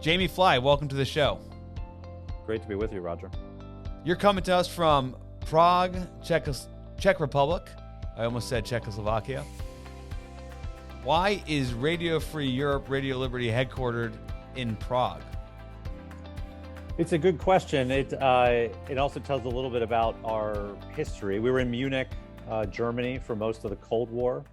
Jaime Fly, welcome to the show. Great to be with you, Roger. You're coming to us from Prague, Czech Republic. I almost said Czechoslovakia. Why is Radio Free Europe, Radio Liberty headquartered in Prague? It's a good question. It also tells a little bit about our history. We were in Munich, Germany for most of the Cold War,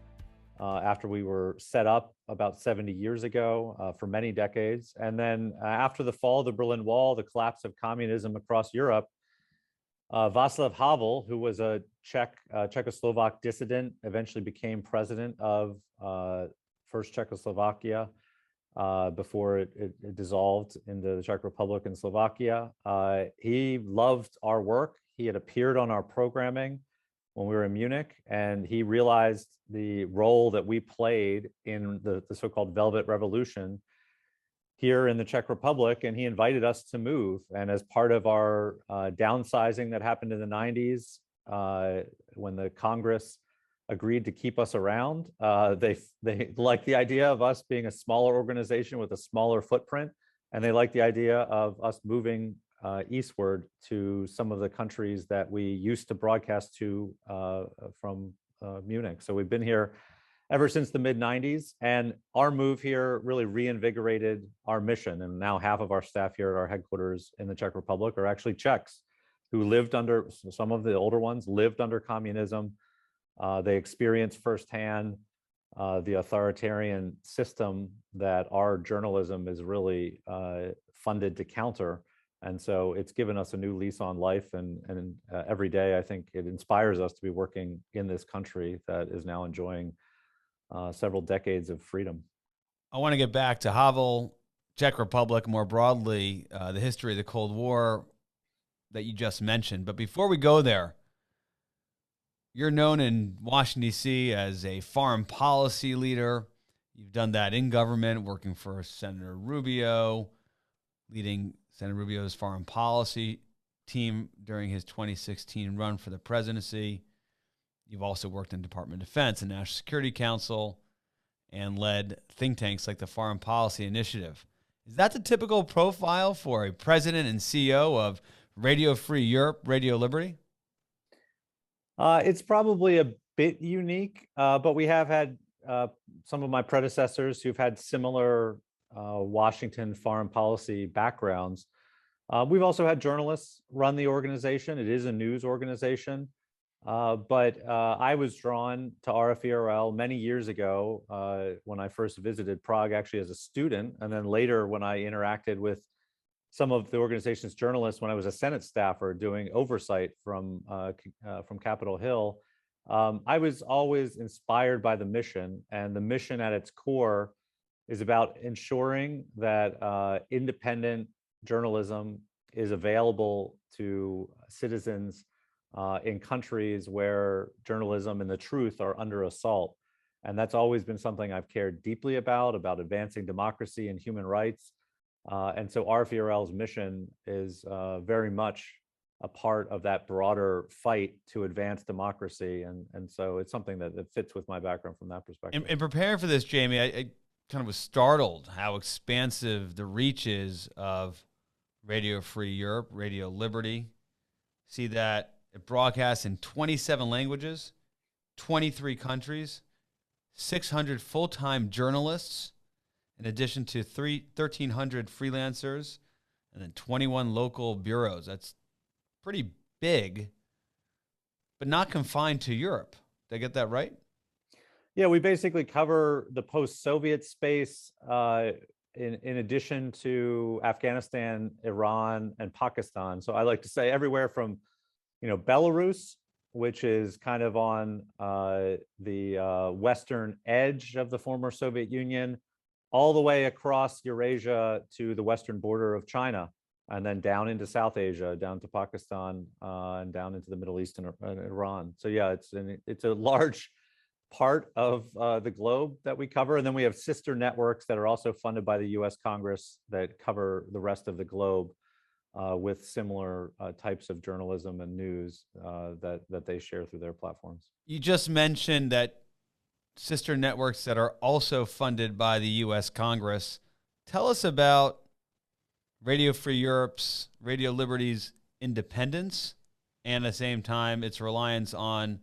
after we were set up about 70 years ago for many decades. And then after the fall of the Berlin Wall, the collapse of communism across Europe, Václav Havel, who was a Czechoslovak dissident, eventually became president of first Czechoslovakia before it dissolved into the Czech Republic and Slovakia. He loved our work. He had appeared on our programming when we were in Munich, and he realized the role that we played in the so-called Velvet Revolution here in the Czech Republic, and he invited us to move. And as part of our downsizing that happened in the 90s, when the Congress agreed to keep us around, they liked the idea of us being a smaller organization with a smaller footprint, and they liked the idea of us moving eastward to some of the countries that we used to broadcast to from Munich. So we've been here ever since the mid-90s, and our move here really reinvigorated our mission. And now half of our staff here at our headquarters in the Czech Republic are actually Czechs who lived under, some of the older ones lived under communism. They experienced firsthand the authoritarian system that our journalism is really funded to counter. And so it's given us a new lease on life. And every day, I think it inspires us to be working in this country that is now enjoying several decades of freedom. I want to get back to Havel, Czech Republic, more broadly, the history of the Cold War that you just mentioned. But before we go there, you're known in Washington, D.C. as a foreign policy leader. You've done that in government, working for Senator Rubio, leading Senator Rubio's foreign policy team during his 2016 run for the presidency. You've also worked in Department of Defense and National Security Council and led think tanks like the Foreign Policy Initiative. Is that the typical profile for a president and CEO of Radio Free Europe, Radio Liberty? It's probably a bit unique, but we have had some of my predecessors who've had similar Washington foreign policy backgrounds. We've also had journalists run the organization. It is a news organization, but I was drawn to RFERL many years ago when I first visited Prague, actually as a student, and then later when I interacted with some of the organization's journalists when I was a Senate staffer doing oversight from Capitol Hill. I was always inspired by the mission, and the mission at its core is about ensuring that independent journalism is available to citizens in countries where journalism and the truth are under assault. And that's always been something I've cared deeply about advancing democracy and human rights. And so RFERL's mission is very much a part of that broader fight to advance democracy. And so it's something that fits with my background from that perspective. In preparing for this, Jaime, I kind of was startled how expansive the reach is of Radio Free Europe, Radio Liberty. See that it broadcasts in 27 languages, 23 countries, 600 full-time journalists, in addition to 1,300 freelancers, and then 21 local bureaus. That's pretty big, but not confined to Europe. Did I get that right? Yeah, we basically cover the post-Soviet space in addition to Afghanistan, Iran, and Pakistan. So I like to say everywhere from, Belarus, which is kind of on the western edge of the former Soviet Union, all the way across Eurasia to the western border of China, and then down into South Asia, down to Pakistan, and down into the Middle East and Iran. So yeah, it's a large part of the globe that we cover. And then we have sister networks that are also funded by the US Congress that cover the rest of the globe with similar types of journalism and news that they share through their platforms. You just mentioned that sister networks that are also funded by the US Congress. Tell us about Radio Free Europe's, Radio Liberty's independence and at the same time its reliance on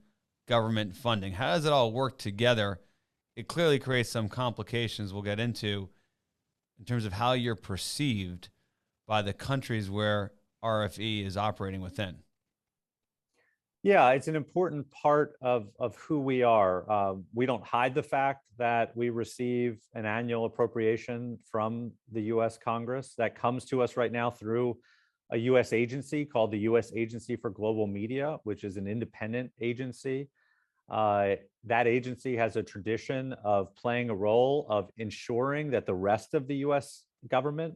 government funding? How does it all work together? It clearly creates some complications we'll get into in terms of how you're perceived by the countries where RFE is operating within. Yeah, it's an important part of who we are. We don't hide the fact that we receive an annual appropriation from the US Congress that comes to us right now through a US agency called the US Agency for Global Media, which is an independent agency. That agency has a tradition of playing a role of ensuring that the rest of the US government,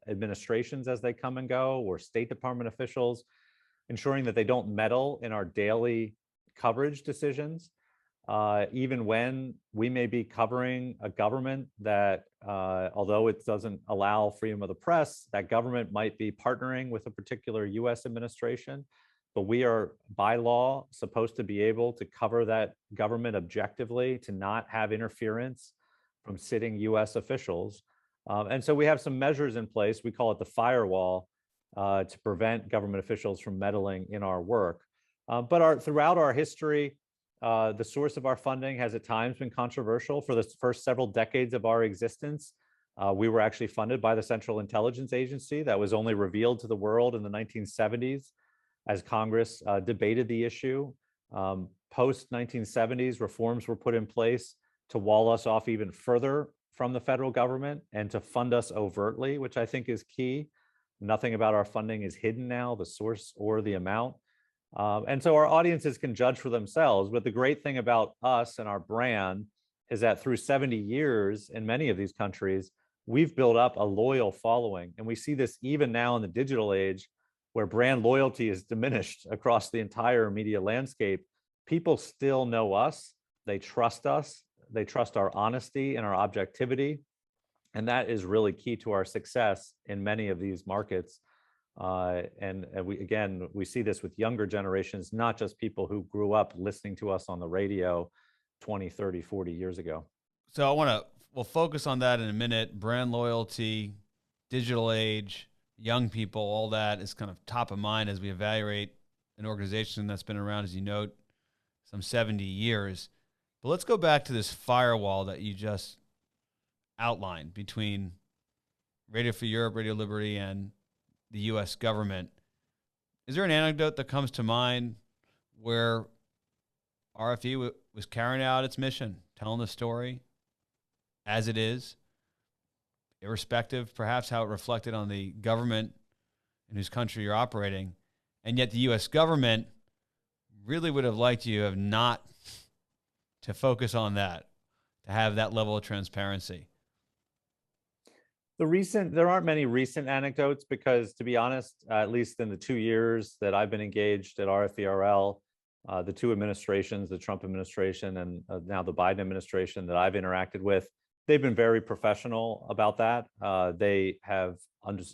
administrations as they come and go, or State Department officials, ensuring that they don't meddle in our daily coverage decisions, even when we may be covering a government that, although it doesn't allow freedom of the press, that government might be partnering with a particular US administration. But we are, by law, supposed to be able to cover that government objectively, to not have interference from sitting US officials. And so we have some measures in place. We call it the Firewall, to prevent government officials from meddling in our work. But throughout our history, the source of our funding has at times been controversial. For the first several decades of our existence, we were actually funded by the Central Intelligence Agency. That was only revealed to the world in the 1970s as Congress debated the issue. Post-1970s, reforms were put in place to wall us off even further from the federal government and to fund us overtly, which I think is key. Nothing about our funding is hidden now, the source or the amount. And so our audiences can judge for themselves. But the great thing about us and our brand is that through 70 years in many of these countries, we've built up a loyal following. And we see this even now in the digital age, where brand loyalty is diminished across the entire media landscape. People still know us, they trust our honesty and our objectivity. And that is really key to our success in many of these markets. And we see this with younger generations, not just people who grew up listening to us on the radio 20, 30, 40 years ago. So we'll focus on that in a minute. Brand loyalty, digital age, young people, all that is kind of top of mind as we evaluate an organization that's been around, as you note, some 70 years. But let's go back to this firewall that you just outlined between Radio Free Europe, Radio Liberty, and the U.S. government. Is there an anecdote that comes to mind where RFE was carrying out its mission, telling the story as it is, irrespective perhaps how it reflected on the government in whose country you're operating, and yet the U.S. government really would have liked you have not to focus on that, to have that level of transparency? There aren't many recent anecdotes because, to be honest, at least in the 2 years that I've been engaged at RFERL, the two administrations, the Trump administration and now the Biden administration that I've interacted with, they've been very professional about that. They have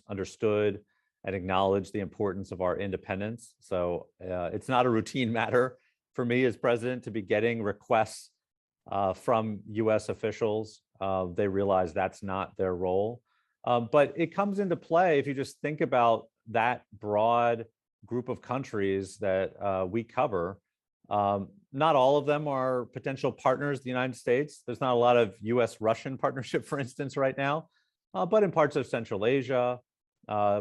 understood and acknowledged the importance of our independence. So it's not a routine matter for me as president to be getting requests from US officials. They realize that's not their role. But it comes into play if you just think about that broad group of countries that we cover. Not all of them are potential partners of the United States. There's not a lot of US-Russian partnership, for instance, right now. But in parts of Central Asia,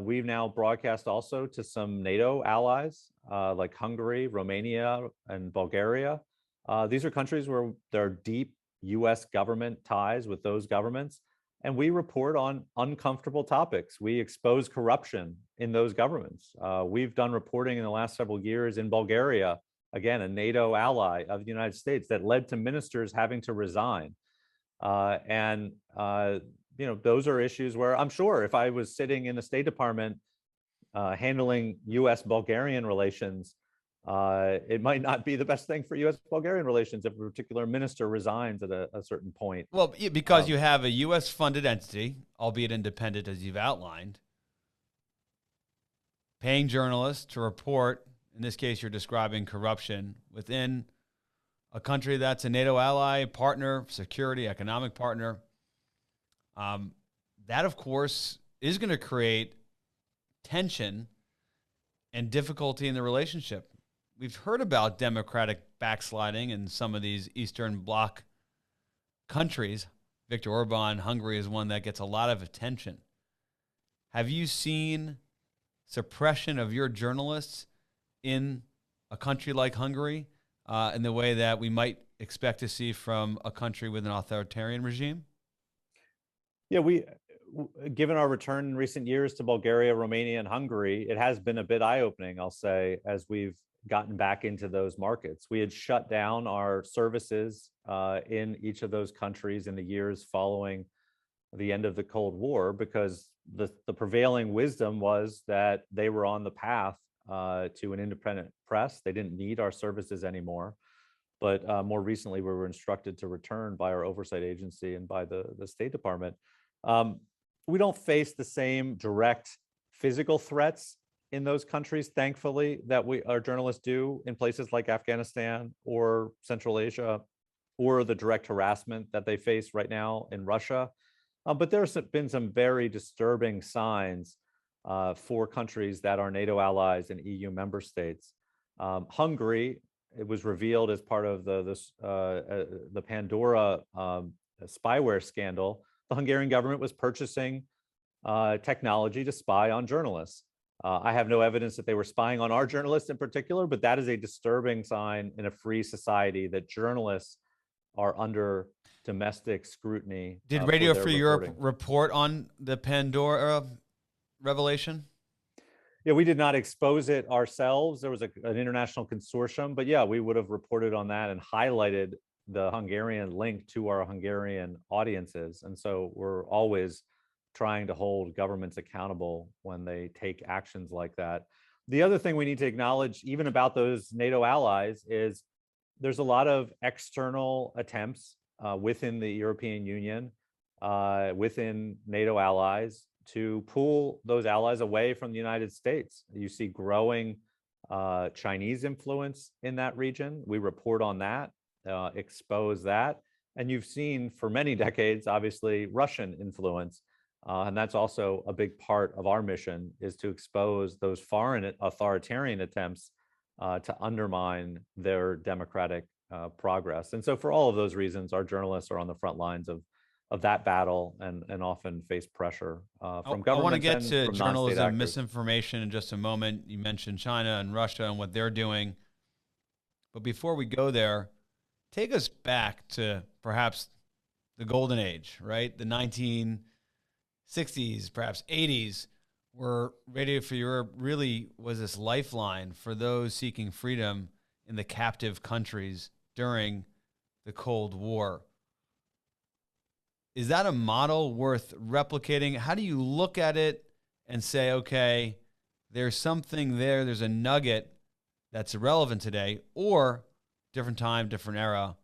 we've now broadcast also to some NATO allies like Hungary, Romania, and Bulgaria. These are countries where there are deep US government ties with those governments. And we report on uncomfortable topics. We expose corruption in those governments. We've done reporting in the last several years in Bulgaria, again, a NATO ally of the United States, that led to ministers having to resign. Those are issues where I'm sure if I was sitting in the State Department handling US-Bulgarian relations, it might not be the best thing for U.S.-Bulgarian relations if a particular minister resigns at a certain point. Well, because you have a U.S.-funded entity, albeit independent, as you've outlined, paying journalists to report, in this case you're describing corruption, within a country that's a NATO ally, partner, security, economic partner. That, of course, is going to create tension and difficulty in the relationship. We've heard about democratic backsliding in some of these Eastern Bloc countries. Viktor Orban, Hungary is one that gets a lot of attention. Have you seen suppression of your journalists in a country like Hungary in the way that we might expect to see from a country with an authoritarian regime? Yeah, given our return in recent years to Bulgaria, Romania, and Hungary, it has been a bit eye-opening, I'll say, as we've gotten back into those markets. We had shut down our services in each of those countries in the years following the end of the Cold War, because the prevailing wisdom was that they were on the path to an independent press. They didn't need our services anymore. But more recently, we were instructed to return by our oversight agency and by the State Department. We don't face the same direct physical threats in those countries, thankfully, that our journalists do in places like Afghanistan or Central Asia, or the direct harassment that they face right now in Russia. But there's been some very disturbing signs for countries that are NATO allies and EU member states. Hungary, it was revealed as part of the Pandora spyware scandal, the Hungarian government was purchasing technology to spy on journalists. I have no evidence that they were spying on our journalists in particular, but that is a disturbing sign in a free society that journalists are under domestic scrutiny. Did Radio Free Europe report on the Pandora revelation? Yeah, we did not expose it ourselves. There was an international consortium, but yeah, we would have reported on that and highlighted the Hungarian link to our Hungarian audiences. And so we're always trying to hold governments accountable when they take actions like that. The other thing we need to acknowledge, even about those NATO allies, is there's a lot of external attempts within the European Union, within NATO allies, to pull those allies away from the United States. You see growing Chinese influence in that region. We report on that, expose that. And you've seen for many decades, obviously, Russian influence. And that's also a big part of our mission, is to expose those foreign authoritarian attempts to undermine their democratic progress. And so for all of those reasons, our journalists are on the front lines of that battle and often face pressure from governments. I want to get to from journalism misinformation in just a moment. You mentioned China and Russia and what they're doing. But before we go there, take us back to perhaps the golden age, right? The 1960s, perhaps 80s, where Radio Free Europe really was this lifeline for those seeking freedom in the captive countries during the Cold War. Is that a model worth replicating? How do you look at it and say, okay, there's something there, there's a nugget that's irrelevant today, or different time, different era,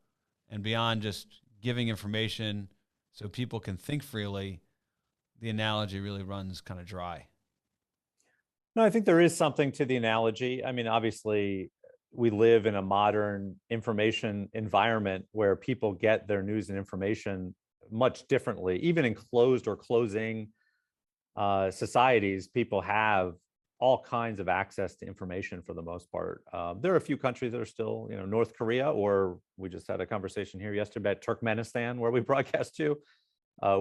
and beyond just giving information so people can think freely, the analogy really runs kind of dry? No, I think there is something to the analogy. I mean, obviously, we live in a modern information environment where people get their news and information much differently. Even in closed or closing societies, people have all kinds of access to information for the most part. There are a few countries that are still, North Korea, or we just had a conversation here yesterday about Turkmenistan, where we broadcast to,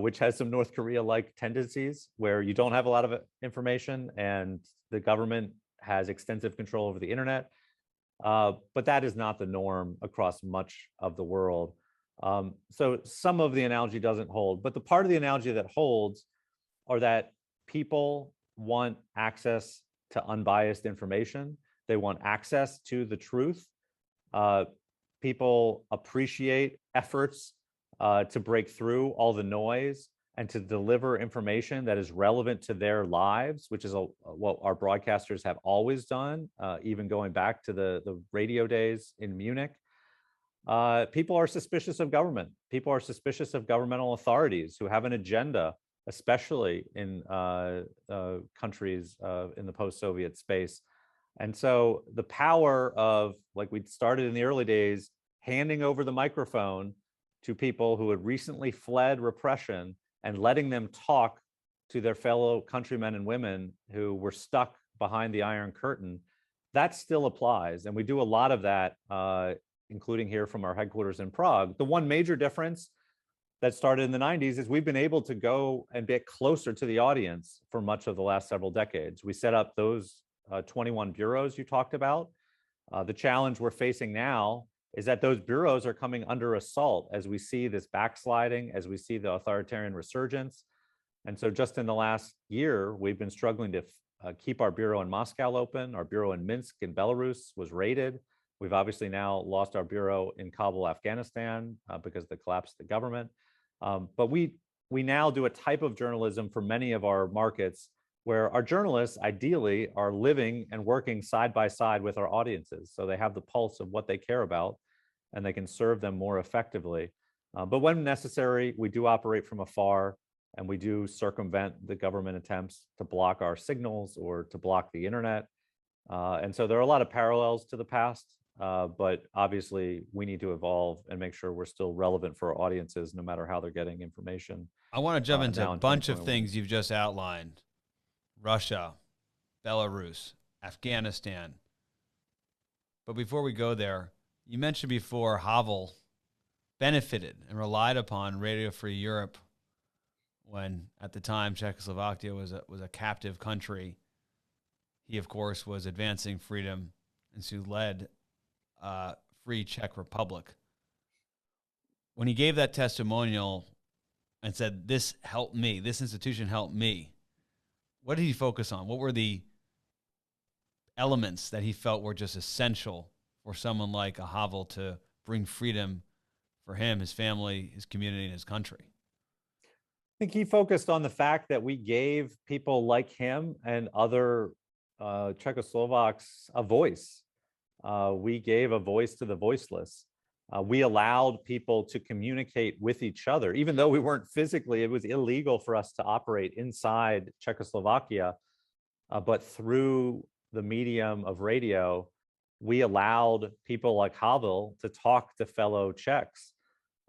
which has some North Korea-like tendencies where you don't have a lot of information and the government has extensive control over the internet. But that is not the norm across much of the world. So some of the analogy doesn't hold, but the part of the analogy that holds are that people want access to unbiased information. They want access to the truth. People appreciate efforts to break through all the noise and to deliver information that is relevant to their lives, which is what our broadcasters have always done, even going back to the radio days in Munich. People are suspicious of government. People are suspicious of governmental authorities who have an agenda, especially in countries in the post-Soviet space. And so the power of, like we started in the early days, handing over the microphone to people who had recently fled repression and letting them talk to their fellow countrymen and women who were stuck behind the Iron Curtain, that still applies. And we do a lot of that, including here from our headquarters in Prague. The one major difference that started in the 90s is we've been able to go and get closer to the audience for much of the last several decades. We set up those 21 bureaus you talked about. The challenge we're facing now is that those bureaus are coming under assault as we see this backsliding, as we see the authoritarian resurgence. And so just in the last year, we've been struggling to keep our bureau in Moscow open. Our bureau in Minsk in Belarus was raided. We've obviously now lost our bureau in Kabul, Afghanistan, because of the collapse of the government. But we now do a type of journalism for many of our markets where our journalists ideally are living and working side by side with our audiences. So they have the pulse of what they care about and they can serve them more effectively. But when necessary, we do operate from afar and we do circumvent the government attempts to block our signals or to block the internet. And so there are a lot of parallels to the past, but obviously we need to evolve and make sure we're still relevant for our audiences, no matter how they're getting information. I want to jump into a bunch of things you've just outlined. Russia, Belarus, Afghanistan. But before we go there, you mentioned before Havel benefited and relied upon Radio Free Europe when, at the time, Czechoslovakia was a captive country. He, of course, was advancing freedom and so led Free Czech Republic. When he gave that testimonial and said, "This helped me, this institution helped me," what did he focus on? What were the elements that he felt were just essential for someone like a Havel to bring freedom for him, his family, his community, and his country? I think he focused on the fact that we gave people like him and other Czechoslovaks a voice. We gave a voice to the voiceless. We allowed people to communicate with each other, even though we weren't physically, it was illegal for us to operate inside Czechoslovakia, but through the medium of radio, we allowed people like Havel to talk to fellow Czechs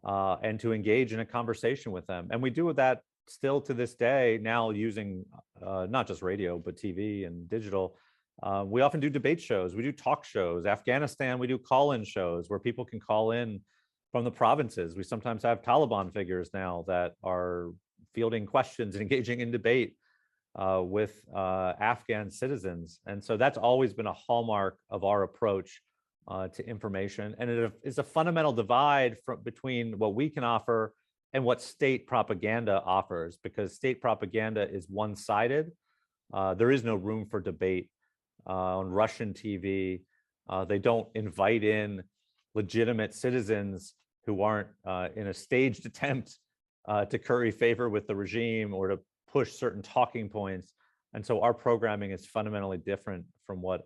and to engage in a conversation with them. And we do that still to this day, now using not just radio, but TV and digital. We often do debate shows. We do talk shows. Afghanistan, we do call-in shows where people can call in from the provinces. We sometimes have Taliban figures now that are fielding questions and engaging in debate with Afghan citizens. And so that's always been a hallmark of our approach to information. And it is a fundamental divide between what we can offer and what state propaganda offers, because state propaganda is one-sided. There is no room for debate. On Russian TV, they don't invite in legitimate citizens who aren't in a staged attempt to curry favor with the regime or to push certain talking points. And so our programming is fundamentally different from what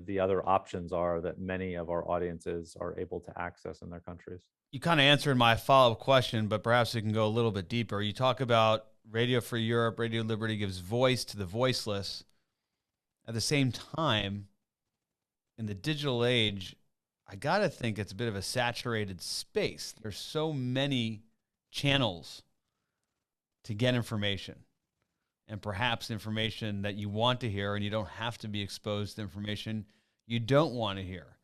the other options are that many of our audiences are able to access in their countries. You kind of answered my follow-up question, but perhaps we can go a little bit deeper. You talk about Radio Free Europe, Radio Liberty gives voice to the voiceless. At the same time, in the digital age, I got to think it's a bit of a saturated space. There's so many channels to get information, and perhaps information that you want to hear, and you don't have to be exposed to information you don't want to hear.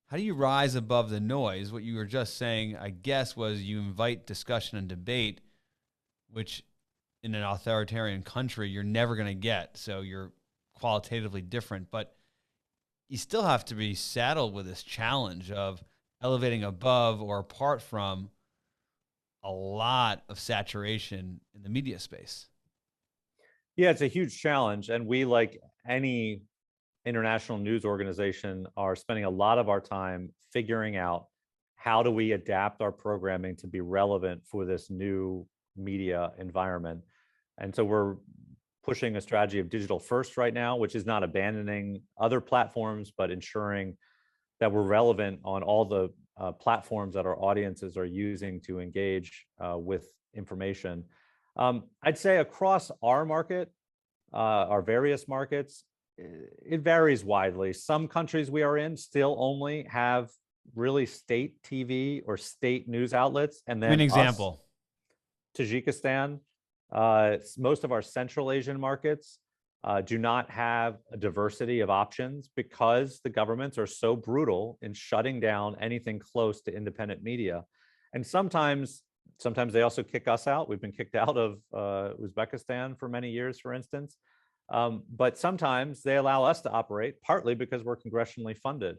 How do you rise above the noise? What you were just saying, I guess, was you invite discussion and debate, which in an authoritarian country you're never going to get. So you're qualitatively different, but you still have to be saddled with this challenge of elevating above or apart from a lot of saturation in the media space. Yeah, it's a huge challenge. And we, like any international news organization, are spending a lot of our time figuring out how do we adapt our programming to be relevant for this new media environment. And so we're pushing a strategy of digital first right now, which is not abandoning other platforms, but ensuring that we're relevant on all the platforms that our audiences are using to engage with information. I'd say across our market, our various markets, it varies widely. Some countries we are in still only have really state TV or state news outlets. And then an example. Tajikistan, Most of our Central Asian markets do not have a diversity of options because the governments are so brutal in shutting down anything close to independent media. And sometimes they also kick us out. We've been kicked out of Uzbekistan for many years, for instance. But sometimes they allow us to operate, partly because we're congressionally funded.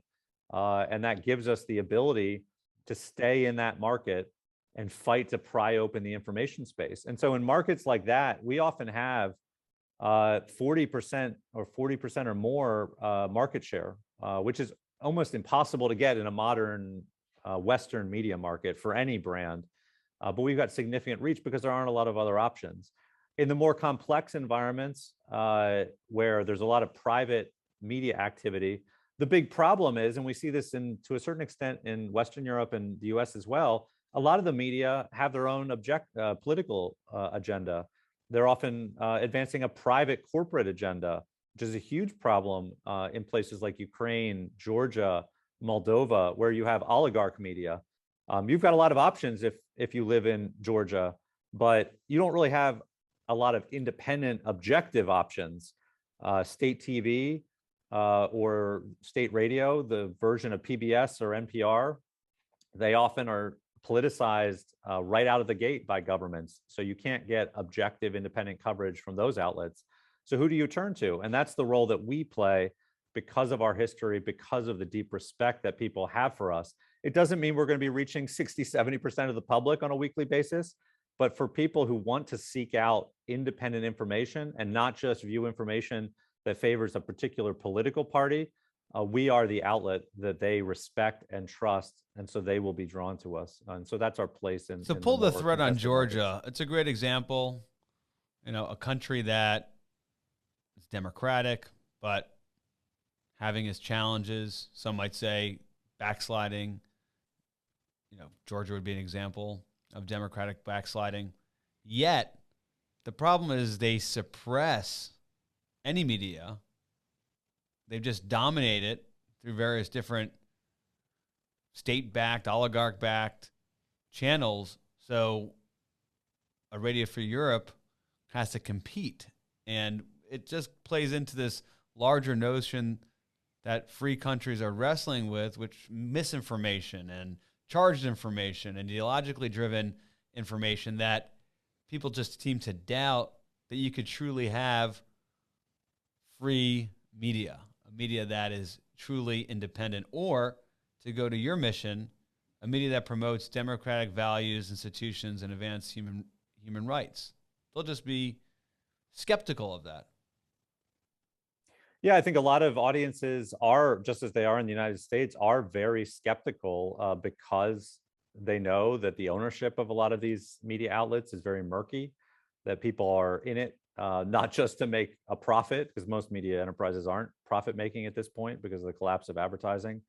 And that gives us the ability to stay in that market and fight to pry open the information space. And so in markets like that, we often have 40% or more market share, which is almost impossible to get in a modern Western media market for any brand. But we've got significant reach because there aren't a lot of other options. In the more complex environments where there's a lot of private media activity, the big problem is, and we see this to a certain extent in Western Europe and the US as well, a lot of the media have their own political agenda. They're often advancing a private corporate agenda, which is a huge problem in places like Ukraine, Georgia, Moldova, where you have oligarch media. You've got a lot of options if you live in Georgia, but you don't really have a lot of independent, objective options. State TV or state radio, the version of PBS or NPR, they often are politicized right out of the gate by governments. So you can't get objective, independent coverage from those outlets. So who do you turn to? And that's the role that we play because of our history, because of the deep respect that people have for us. It doesn't mean we're going to be reaching 60, 70% of the public on a weekly basis, but for people who want to seek out independent information and not just view information that favors a particular political party, we are the outlet that they respect and trust, and so they will be drawn to us. And so that's our place in. So pull the thread on Georgia. It's a great example. A country that is democratic, but having its challenges. Some might say backsliding. Georgia would be an example of democratic backsliding. Yet, the problem is they suppress any media. They've just dominated through various different state-backed, oligarch-backed channels. So a Radio Free Europe has to compete. And it just plays into this larger notion that free countries are wrestling with, which misinformation and charged information and ideologically driven information that people just seem to doubt that you could truly have free media, a media that is truly independent, or to go to your mission, a media that promotes democratic values, institutions, and advanced human rights. They'll just be skeptical of that. Yeah, I think a lot of audiences are, just as they are in the United States, are very skeptical because they know that the ownership of a lot of these media outlets is very murky, that people are in it not just to make a profit, because most media enterprises aren't profit making at this point because of the collapse of advertising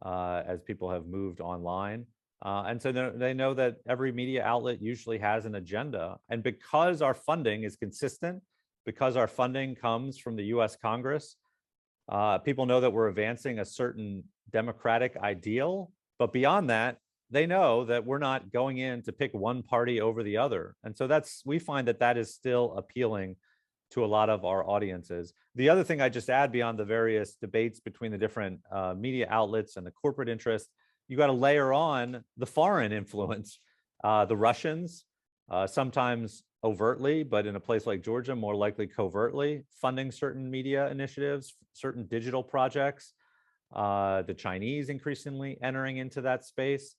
as people have moved online. And so they know that every media outlet usually has an agenda. And because our funding is consistent, because our funding comes from the US Congress, people know that we're advancing a certain democratic ideal. But beyond that, they know that we're not going in to pick one party over the other. And so we find that is still appealing to a lot of our audiences. The other thing I just add beyond the various debates between the different media outlets and the corporate interests, you got to layer on the foreign influence, the Russians, sometimes overtly, but in a place like Georgia, more likely covertly, funding certain media initiatives, certain digital projects, the Chinese increasingly entering into that space.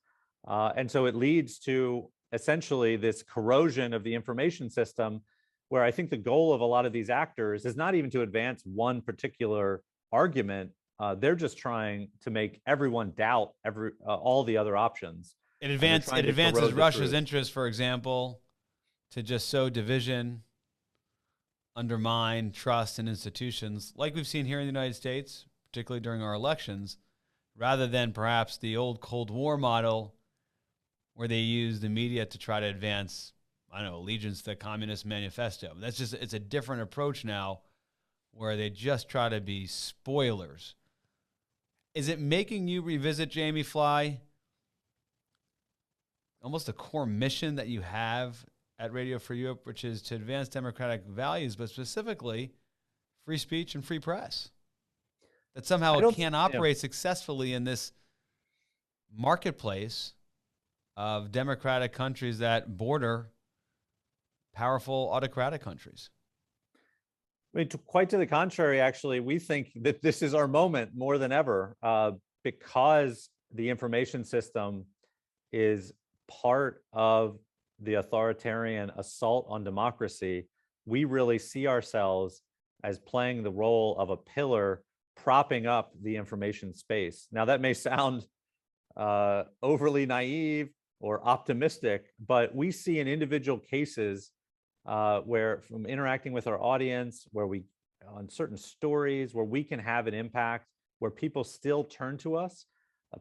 And so it leads to essentially this corrosion of the information system, where I think the goal of a lot of these actors is not even to advance one particular argument. They're just trying to make everyone doubt all the other options. It advances Russia's interest, for example, to just sow division, undermine trust in institutions, like we've seen here in the United States, particularly during our elections, rather than perhaps the old Cold War model where they use the media to try to advance, allegiance to the Communist Manifesto. It's a different approach now where they just try to be spoilers. Is it making you revisit, Jaime Fly, almost a core mission that you have at Radio Free Europe, which is to advance democratic values, but specifically free speech and free press. That somehow it can't operate successfully in this marketplace of democratic countries that border powerful autocratic countries. I mean, quite to the contrary, actually, we think that this is our moment more than ever, because the information system is part of the authoritarian assault on democracy. We really see ourselves as playing the role of a pillar propping up the information space. Now, that may sound overly naive or optimistic, but we see in individual cases where, from interacting with our audience, where we, on certain stories, where we can have an impact, where people still turn to us.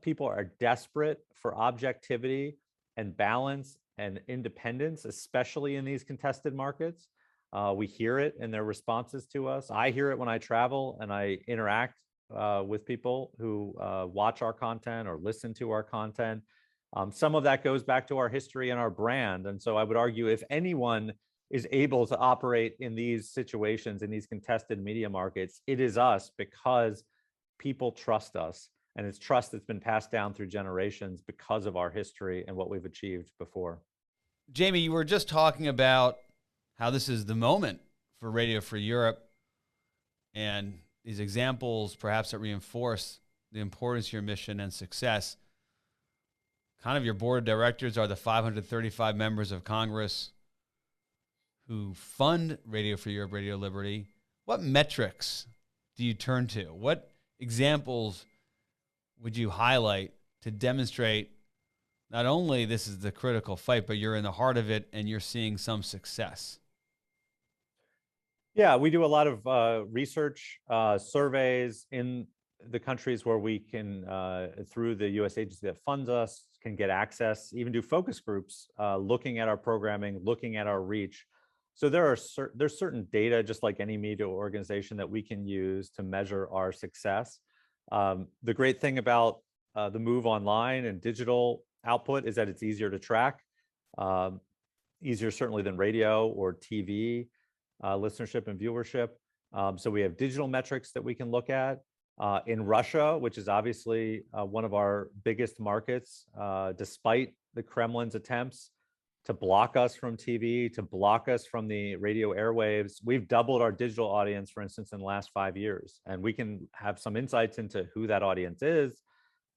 People are desperate for objectivity and balance and independence, especially in these contested markets. We hear it in their responses to us. I hear it when I travel and I interact with people who watch our content or listen to our content. Some of that goes back to our history and our brand. And so I would argue, if anyone is able to operate in these situations, in these contested media markets, it is us, because people trust us. And it's trust that's been passed down through generations because of our history and what we've achieved before. Jaime, you were just talking about how this is the moment for Radio Free Europe, and these examples perhaps that reinforce the importance of your mission and success. Kind of your board of directors are the 535 members of Congress who fund Radio Free Europe, Radio Liberty. What metrics do you turn to? What examples would you highlight to demonstrate not only this is the critical fight, but you're in the heart of it and you're seeing some success? Yeah, we do a lot of research, surveys in the countries where we can, through the U.S. agency that funds us, can get access, even do focus groups, looking at our programming, looking at our reach. So there's certain data, just like any media organization, that we can use to measure our success. The great thing about the move online and digital output is that it's easier to track, easier certainly than radio or TV listenership and viewership. So we have digital metrics that we can look at. In Russia, which is obviously one of our biggest markets, despite the Kremlin's attempts to block us from TV, to block us from the radio airwaves, we've doubled our digital audience, for instance, in the last 5 years. And we can have some insights into who that audience is,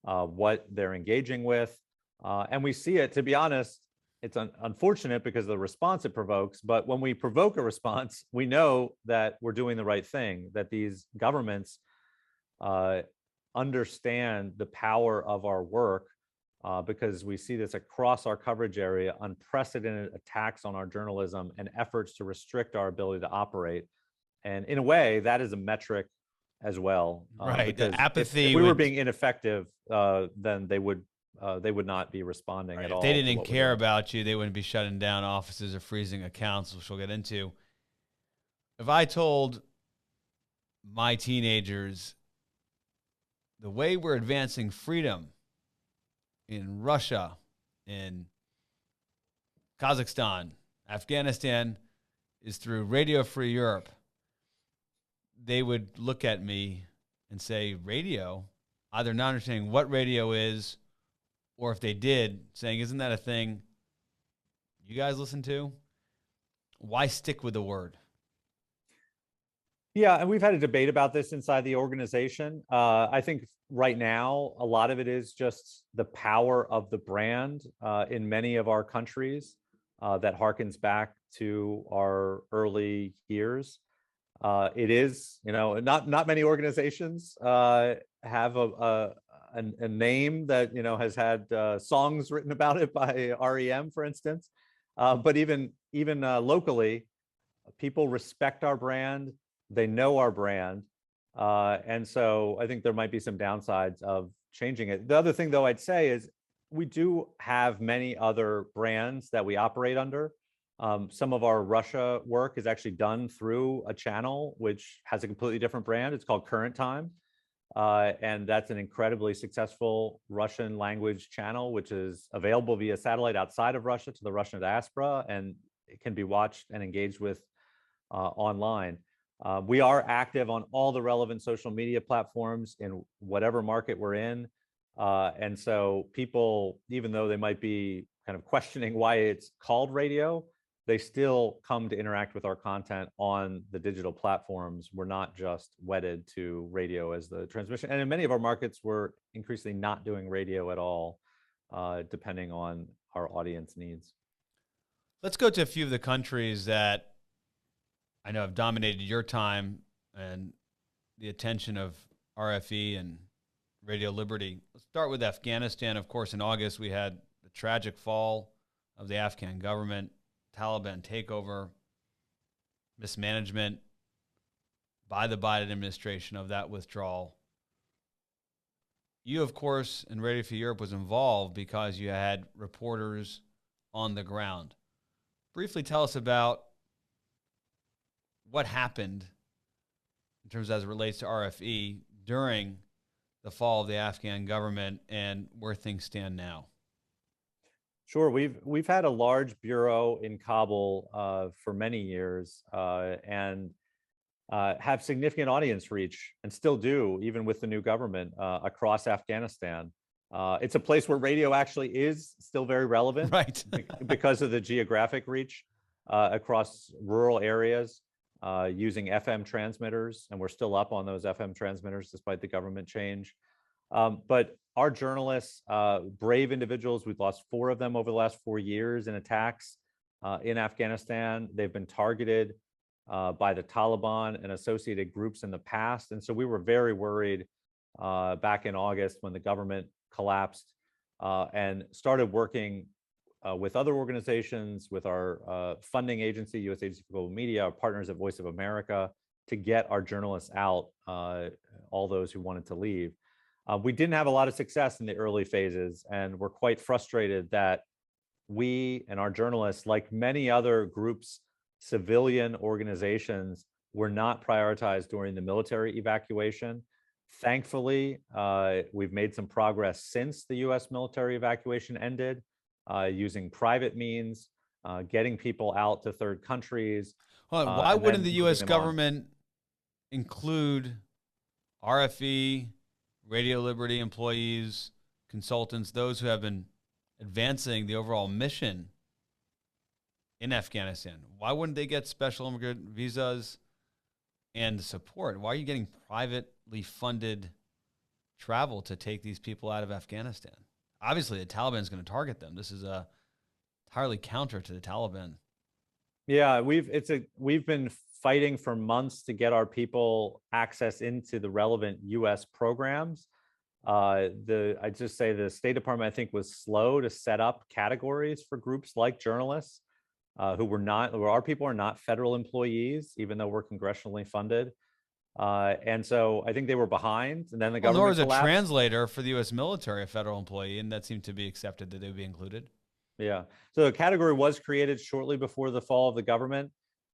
what they're engaging with. And we see it, to be honest, it's unfortunate because of the response it provokes. But when we provoke a response, we know that we're doing the right thing, that these governments understand the power of our work, because we see this across our coverage area, unprecedented attacks on our journalism and efforts to restrict our ability to operate. And in a way, that is a metric as well. Right. The apathy. If we were being ineffective, then they would not be responding at all. If they didn't care about you, they wouldn't be shutting down offices or freezing accounts, which we'll get into. If I told my teenagers the way we're advancing freedom in Russia, in Kazakhstan, Afghanistan, is through Radio Free Europe, they would look at me and say, radio? Either not understanding what radio is, or if they did, saying, isn't that a thing you guys listen to? Why stick with the word? Yeah, and we've had a debate about this inside the organization. I think right now, a lot of it is just the power of the brand in many of our countries that harkens back to our early years. It is, not many organizations have a name that, has had songs written about it by REM, for instance. But even locally, people respect our brand. They know our brand. And so I think there might be some downsides of changing it. The other thing, though, I'd say is we do have many other brands that we operate under. Some of our Russia work is actually done through a channel which has a completely different brand. It's called Current Time. And that's an incredibly successful Russian language channel, which is available via satellite outside of Russia to the Russian diaspora. And can be watched and engaged with online. We are active on all the relevant social media platforms in whatever market we're in. And so people, even though they might be kind of questioning why it's called radio, they still come to interact with our content on the digital platforms. We're not just wedded to radio as the transmission. And in many of our markets, we're increasingly not doing radio at all, depending on our audience needs. Let's go to a few of the countries that I know have dominated your time and the attention of RFE and Radio Liberty. Let's start with Afghanistan. Of course, in August, we had the tragic fall of the Afghan government, Taliban takeover, mismanagement by the Biden administration of that withdrawal. You, of course, in Radio Free Europe was involved because you had reporters on the ground. Briefly tell us about what happened in terms as it relates to RFE during the fall of the Afghan government and where things stand now. Sure, we've had a large bureau in Kabul for many years and have significant audience reach, and still do, even with the new government, across Afghanistan. It's a place where radio actually is still very relevant, right? Because of the geographic reach across rural areas, using FM transmitters, and we're still up on those FM transmitters despite the government change. But our journalists, brave individuals, we've lost 4 of them over the last 4 years in attacks in Afghanistan. They've been targeted by the Taliban and associated groups in the past. And so we were very worried back in August when the government collapsed, and started working with other organizations, with our funding agency, U.S. Agency for Global Media, our partners at Voice of America, to get our journalists out, all those who wanted to leave. We didn't have a lot of success in the early phases, and we're quite frustrated that we and our journalists, like many other groups, civilian organizations, were not prioritized during the military evacuation. Thankfully, we've made some progress since the U.S. military evacuation ended, using private means, getting people out to third countries. Why wouldn't the U.S. government include RFE, Radio Liberty employees, consultants, those who have been advancing the overall mission in Afghanistan? Why wouldn't they get special immigrant visas and support? Why are you getting privately funded travel to take these people out of Afghanistan? Obviously, the Taliban is going to target them. This is entirely counter to the Taliban. Yeah, we've been fighting for months to get our people access into the relevant U.S. programs. I just say the State Department, I think, was slow to set up categories for groups like journalists who our people are not federal employees, even though we're congressionally funded. And so I think they were behind, and then the government nor is collapsed. A translator for the U.S. military a federal employee, and that seemed to be accepted that they would be included. Yeah, so the category was created shortly before the fall of the government.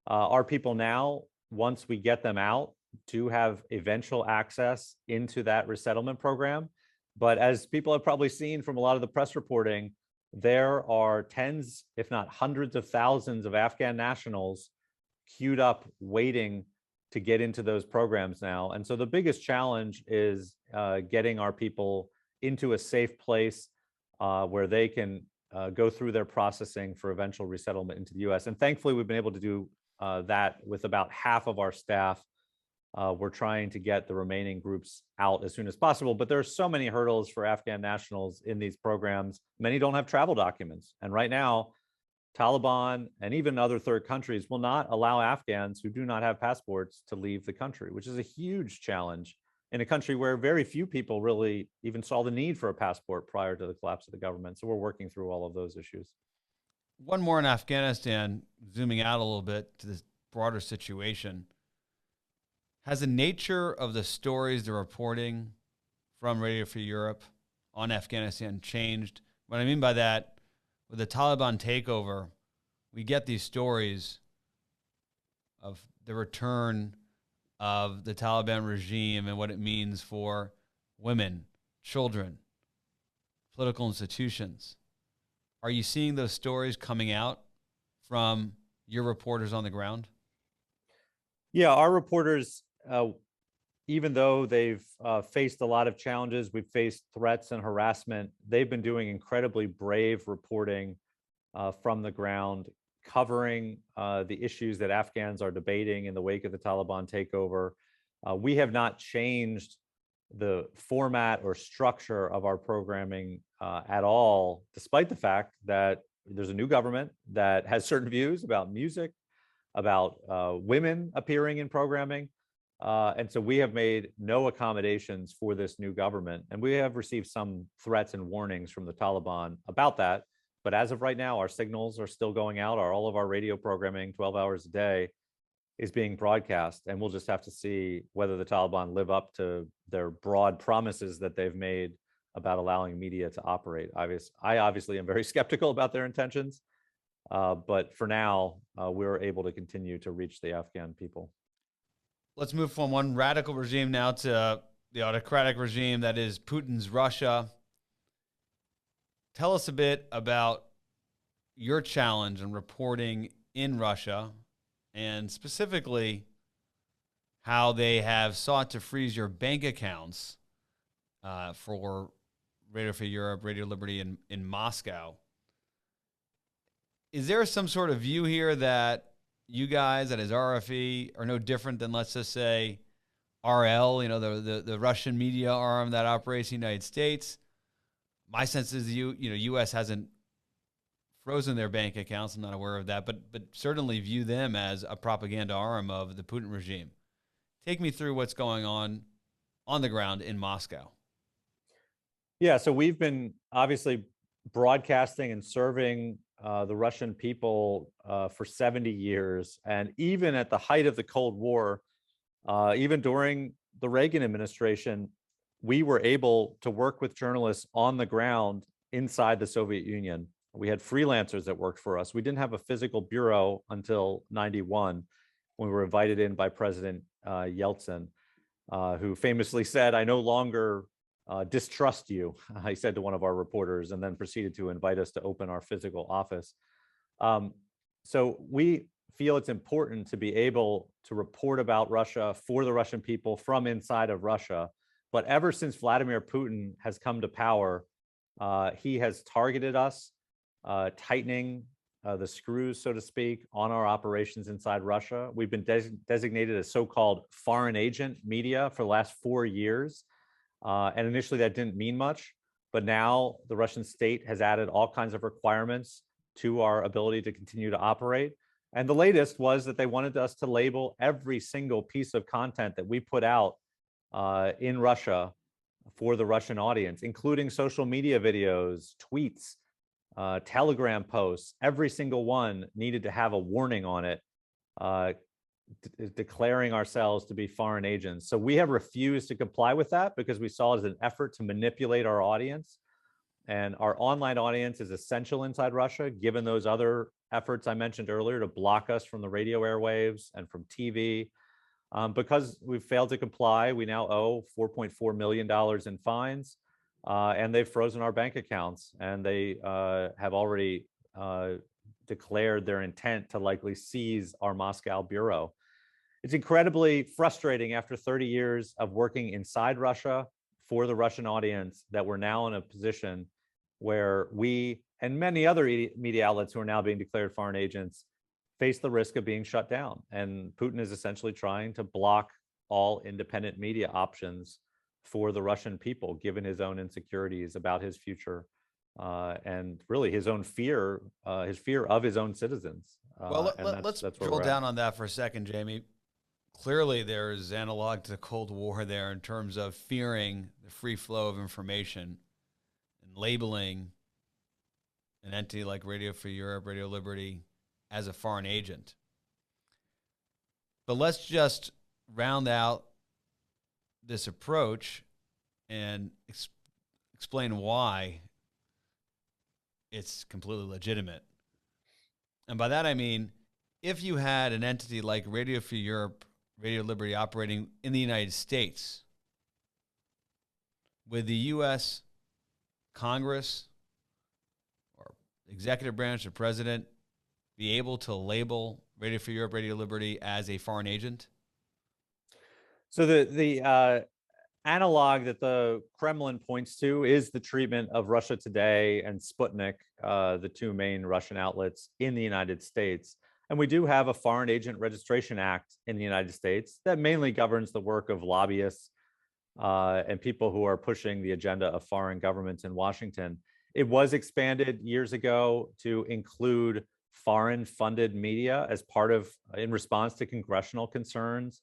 Our people now, once we get them out, do have eventual access into that resettlement program. But as people have probably seen from a lot of the press reporting, there are tens, if not hundreds of thousands of Afghan nationals queued up waiting to get into those programs now. And so the biggest challenge is getting our people into a safe place where they can go through their processing for eventual resettlement into the U.S. And thankfully, we've been able to do that with about half of our staff. We're trying to get the remaining groups out as soon as possible, but there are so many hurdles for Afghan nationals in these programs. Many don't have travel documents. And right now, Taliban and even other third countries will not allow Afghans who do not have passports to leave the country, which is a huge challenge in a country where very few people really even saw the need for a passport prior to the collapse of the government. So we're working through all of those issues. One more in Afghanistan, zooming out a little bit to this broader situation. Has the nature of the stories they're reporting from Radio Free Europe on Afghanistan changed? What I mean by that, with the Taliban takeover, we get these stories of the return of the Taliban regime and what it means for women, children, political institutions. Are you seeing those stories coming out from your reporters on the ground? Yeah, our reporters, even though they've faced a lot of challenges, we've faced threats and harassment, they've been doing incredibly brave reporting from the ground, covering the issues that Afghans are debating in the wake of the Taliban takeover. We have not changed the format or structure of our programming at all, despite the fact that there's a new government that has certain views about music, about women appearing in programming. And so we have made no accommodations for this new government. And we have received some threats and warnings from the Taliban about that. But as of right now, our signals are still going out. All of our radio programming, 12 hours a day, is being broadcast. And we'll just have to see whether the Taliban live up to their broad promises that they've made about allowing media to operate. I obviously am very skeptical about their intentions. But for now, we're able to continue to reach the Afghan people. Let's move from one radical regime now to the autocratic regime that is Putin's Russia. Tell us a bit about your challenge in reporting in Russia, and specifically how they have sought to freeze your bank accounts for Radio Free Europe, Radio Liberty in Moscow. Is there some sort of view here that you guys, that is RFE, are no different than, let's just say, RL, the Russian media arm that operates in the United States? My sense is U.S. hasn't frozen their bank accounts. I'm not aware of that, but certainly view them as a propaganda arm of the Putin regime. Take me through what's going on the ground in Moscow. Yeah, so we've been obviously broadcasting and serving the Russian people for 70 years. And even at the height of the Cold War, even during the Reagan administration, we were able to work with journalists on the ground inside the Soviet Union. We had freelancers that worked for us. We didn't have a physical bureau until 91, when we were invited in by President Yeltsin, who famously said, "I no longer distrust you," he said to one of our reporters, and then proceeded to invite us to open our physical office. So we feel it's important to be able to report about Russia for the Russian people from inside of Russia. But ever since Vladimir Putin has come to power, he has targeted us, tightening the screws, so to speak, on our operations inside Russia. We've been designated as so-called foreign agent media for the last 4 years. And initially that didn't mean much, but now the Russian state has added all kinds of requirements to our ability to continue to operate. And the latest was that they wanted us to label every single piece of content that we put out in Russia for the Russian audience, including social media videos, tweets, Telegram posts. Every single one needed to have a warning on it, declaring ourselves to be foreign agents. So we have refused to comply with that because we saw it as an effort to manipulate our audience. And our online audience is essential inside Russia, given those other efforts I mentioned earlier to block us from the radio airwaves and from TV. Because we've failed to comply, we now owe $4.4 million in fines, and they've frozen our bank accounts, and they have already declared their intent to likely seize our Moscow bureau. It's incredibly frustrating after 30 years of working inside Russia for the Russian audience that we're now in a position where we and many other media outlets who are now being declared foreign agents face the risk of being shut down. And Putin is essentially trying to block all independent media options for the Russian people, given his own insecurities about his future and really his own fear, his fear of his own citizens. Well, let's drill down on that for a second, Jaime. Clearly, there's analog to the Cold War there in terms of fearing the free flow of information and labeling an entity like Radio Free Europe, Radio Liberty, as a foreign agent. But let's just round out this approach and explain why it's completely legitimate. And by that I mean, if you had an entity like Radio Free Europe, Radio Liberty operating in the United States, with the U.S. Congress or executive branch or president be able to label Radio Free Europe, Radio Liberty as a foreign agent? So the analog that the Kremlin points to is the treatment of Russia Today and Sputnik, the two main Russian outlets in the United States. And we do have a Foreign Agent Registration Act in the United States that mainly governs the work of lobbyists and people who are pushing the agenda of foreign governments in Washington. It was expanded years ago to include foreign-funded media as part of, in response to congressional concerns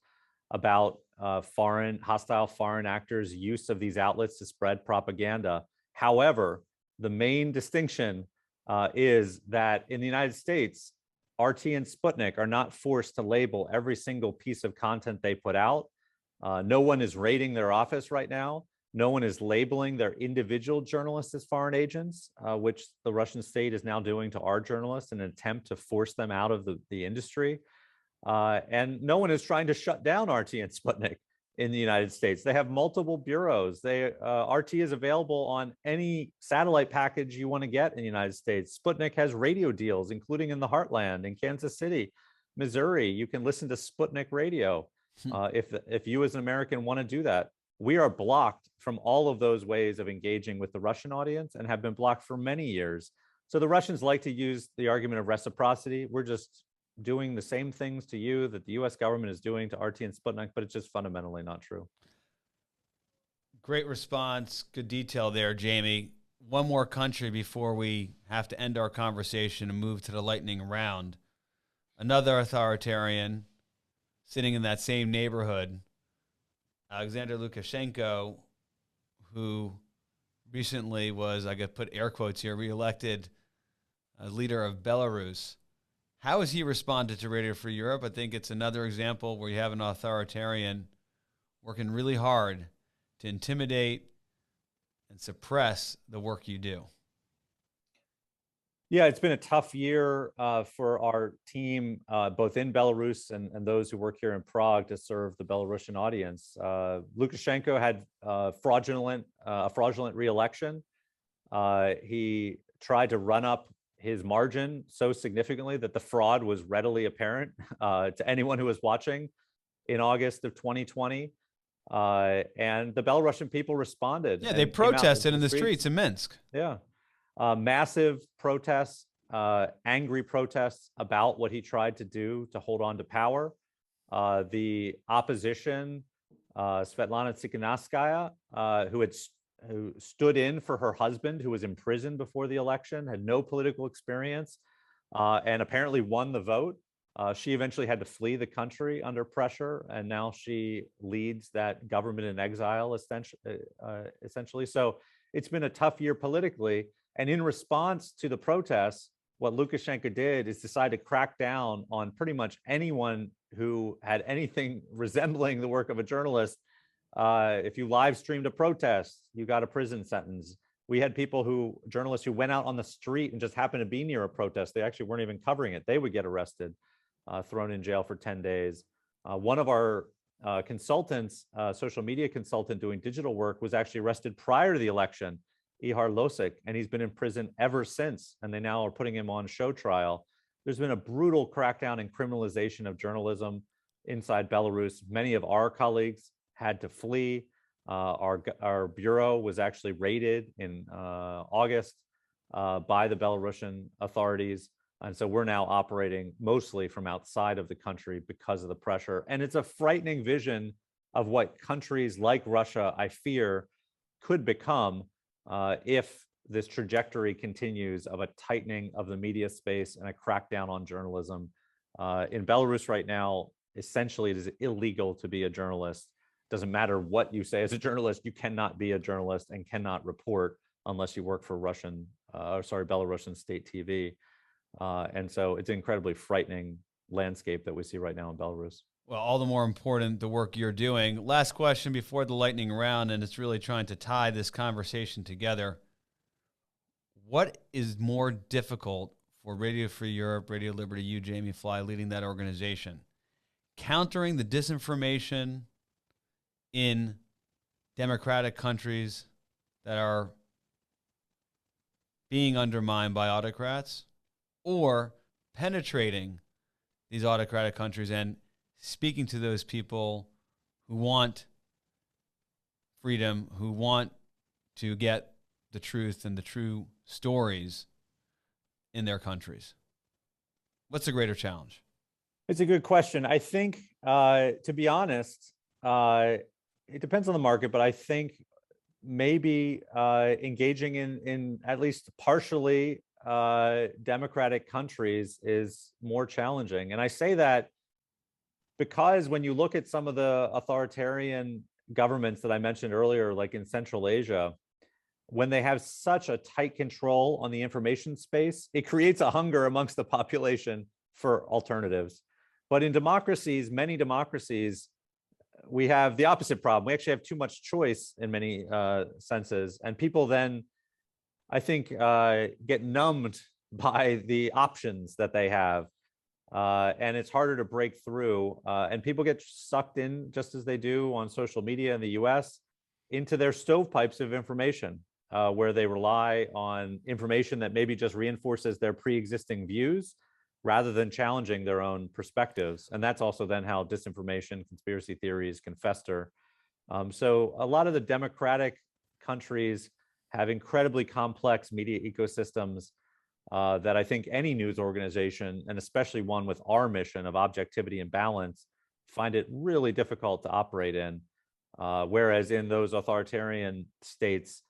about hostile foreign actors' use of these outlets to spread propaganda. However, the main distinction is that in the United States, RT and Sputnik are not forced to label every single piece of content they put out. No one is raiding their office right now. No one is labeling their individual journalists as foreign agents, which the Russian state is now doing to our journalists in an attempt to force them out of the industry. And no one is trying to shut down RT and Sputnik in the United States. They have multiple bureaus. RT is available on any satellite package you want to get in the United States. Sputnik has radio deals, including in the heartland, in Kansas City, Missouri. You can listen to Sputnik radio if you as an American want to do that. We are blocked from all of those ways of engaging with the Russian audience and have been blocked for many years. So the Russians like to use the argument of reciprocity. We're just doing the same things to you that the US government is doing to RT and Sputnik, but it's just fundamentally not true. Great response. Good detail there, Jaime. One more country before we have to end our conversation and move to the lightning round. Another authoritarian sitting in that same neighborhood, Alexander Lukashenko, who recently was, I could put air quotes here, reelected as leader of Belarus. How has he responded to Radio Free Europe? I think it's another example where you have an authoritarian working really hard to intimidate and suppress the work you do. Yeah, it's been a tough year for our team, both in Belarus and those who work here in Prague to serve the Belarusian audience. Lukashenko had a fraudulent re-election. He tried to run up his margin so significantly that the fraud was readily apparent to anyone who was watching in August of 2020. And the Belarusian people responded. Yeah, they protested in the streets in Minsk. Yeah. Massive protests, angry protests about what he tried to do to hold on to power. The opposition, Svetlana Tsikhanouskaya, who stood in for her husband, who was imprisoned before the election, had no political experience, and apparently won the vote. She eventually had to flee the country under pressure, and now she leads that government in exile, essentially. So it's been a tough year politically. And in response to the protests, what Lukashenko did is decide to crack down on pretty much anyone who had anything resembling the work of a journalist. If you live streamed a protest, you got a prison sentence. We had journalists who went out on the street and just happened to be near a protest. They actually weren't even covering it. They would get arrested, thrown in jail for 10 days. One of our consultants, social media consultant doing digital work, was actually arrested prior to the election, Ihar Losik, and he's been in prison ever since. And they now are putting him on show trial. There's been a brutal crackdown and criminalization of journalism inside Belarus. Many of our colleagues had to flee. Our bureau was actually raided in August by the Belarusian authorities. And so we're now operating mostly from outside of the country because of the pressure. And it's a frightening vision of what countries like Russia, I fear, could become if this trajectory continues of a tightening of the media space and a crackdown on journalism. In Belarus right now, essentially it is illegal to be a journalist. Doesn't matter what you say as a journalist, you cannot be a journalist and cannot report unless you work for Belarusian state TV. And so it's an incredibly frightening landscape that we see right now in Belarus. Well, all the more important the work you're doing. Last question before the lightning round, and it's really trying to tie this conversation together. What is more difficult for Radio Free Europe, Radio Liberty, you, Jaime Fly, leading that organization? Countering the disinformation in democratic countries that are being undermined by autocrats, or penetrating these autocratic countries and speaking to those people who want freedom, who want to get the truth and the true stories in their countries? What's the greater challenge? It's a good question. I think, to be honest, it depends on the market, but I think maybe engaging in at least partially democratic countries is more challenging. And I say that because when you look at some of the authoritarian governments that I mentioned earlier, like in Central Asia, when they have such a tight control on the information space, it creates a hunger amongst the population for alternatives. But in democracies, many democracies, we have the opposite problem. We actually have too much choice in many senses. And people then, I think, get numbed by the options that they have. And it's harder to break through. And people get sucked in, just as they do on social media in the US, into their stovepipes of information, where they rely on information that maybe just reinforces their pre-existing views rather than challenging their own perspectives. And that's also then how disinformation, conspiracy theories can fester. So a lot of the democratic countries have incredibly complex media ecosystems that I think any news organization, and especially one with our mission of objectivity and balance, find it really difficult to operate in. Whereas in those authoritarian states,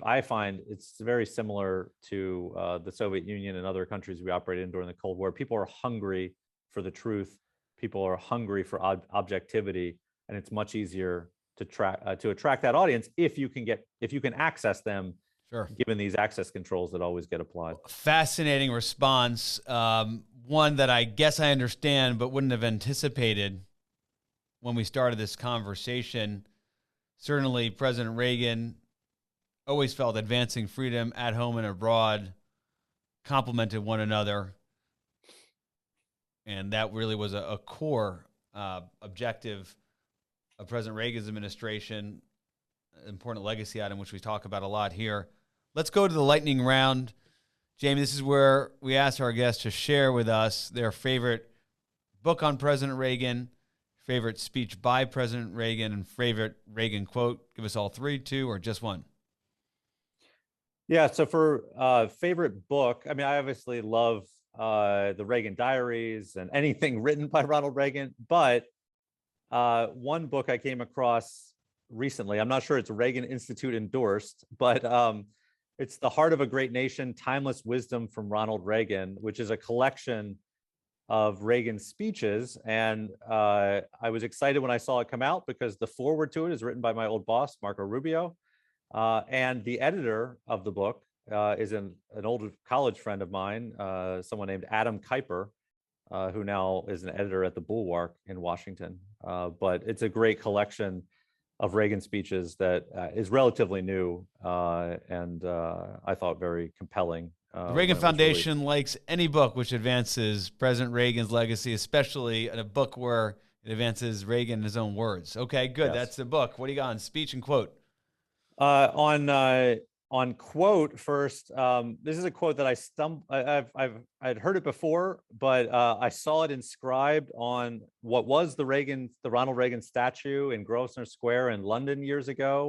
I find it's very similar to the Soviet Union and other countries we operated in during the Cold War. People are hungry for the truth. People are hungry for objectivity, and it's much easier to attract that audience if you can access them. Sure. Given these access controls that always get applied. Fascinating response. One that I guess I understand, but wouldn't have anticipated when we started this conversation. Certainly, President Reagan always felt advancing freedom at home and abroad complemented one another. And that really was a core objective of President Reagan's administration, an important legacy item, which we talk about a lot here. Let's go to the lightning round. Jaime, this is where we ask our guests to share with us their favorite book on President Reagan, favorite speech by President Reagan, and favorite Reagan quote. Give us all three, two, or just one. Yeah, so for favorite book, I mean, I obviously love the Reagan Diaries and anything written by Ronald Reagan, but one book I came across recently, I'm not sure it's Reagan Institute endorsed, but it's The Heart of a Great Nation, Timeless Wisdom from Ronald Reagan, which is a collection of Reagan's speeches. And I was excited when I saw it come out because the foreword to it is written by my old boss, Marco Rubio. And the editor of the book is an old college friend of mine, someone named Adam Kuyper, who now is an editor at the Bulwark in Washington. But it's a great collection of Reagan speeches that is relatively new and I thought very compelling. The Reagan Foundation likes any book which advances President Reagan's legacy, especially in a book where it advances Reagan in his own words. Okay, good. Yes. That's the book. What do you got on speech and quote? On quote first, this is a quote that I'd heard it before, but I saw it inscribed on what was the Ronald Reagan statue in Grosvenor Square in London years ago.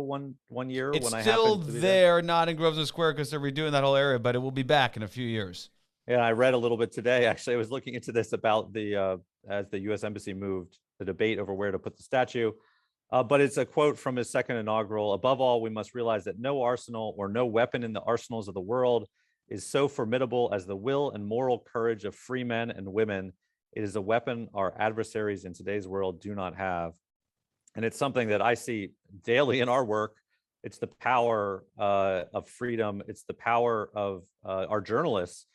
One year it's when I still happened to be there, not in Grosvenor Square because they're redoing that whole area, but it will be back in a few years. Yeah, I read a little bit today. Actually, I was looking into this about the as the U.S. Embassy moved, the debate over where to put the statue. But it's a quote from his second inaugural. Above all, we must realize that no arsenal or no weapon in the arsenals of the world is so formidable as the will and moral courage of free men and women. It is a weapon our adversaries in today's world do not have. And it's something that I see daily in our work. It's the power of freedom. It's the power of our journalists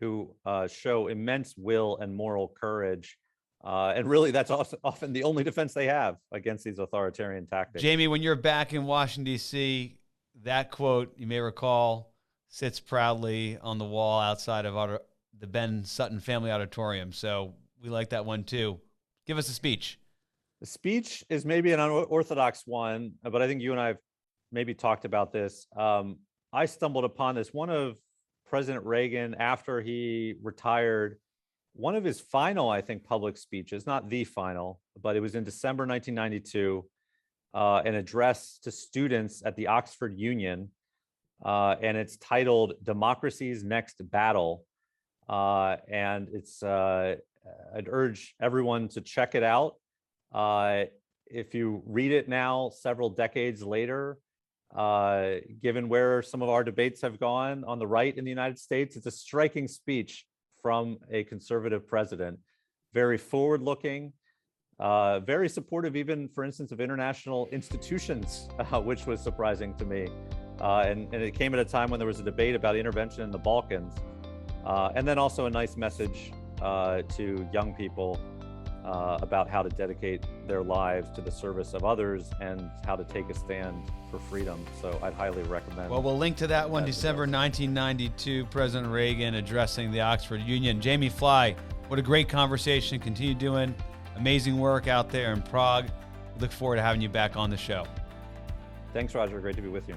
who show immense will and moral courage. And really, that's often the only defense they have against these authoritarian tactics. Jaime, when you're back in Washington, D.C., that quote, you may recall, sits proudly on the wall outside of the Ben Sutton Family Auditorium. So we like that one, too. Give us a speech. The speech is maybe an unorthodox one, but I think you and I have maybe talked about this. I stumbled upon this. One of President Reagan, after he retired, one of his final, I think, public speeches, not the final, but it was in December 1992, an address to students at the Oxford Union, and it's titled "Democracy's Next Battle." And it's, I'd urge everyone to check it out. If you read it now, several decades later, given where some of our debates have gone on the right in the United States, it's a striking speech from a conservative president, very forward-looking, very supportive even, for instance, of international institutions, which was surprising to me. And it came at a time when there was a debate about intervention in the Balkans. And then also a nice message to young people about how to dedicate their lives to the service of others and how to take a stand for freedom. So I'd highly recommend. Well, we'll link to that one, December 1992, President Reagan addressing the Oxford Union. Jaime Fly, what a great conversation. Continue doing amazing work out there in Prague. Look forward to having you back on the show. Thanks, Roger. Great to be with you.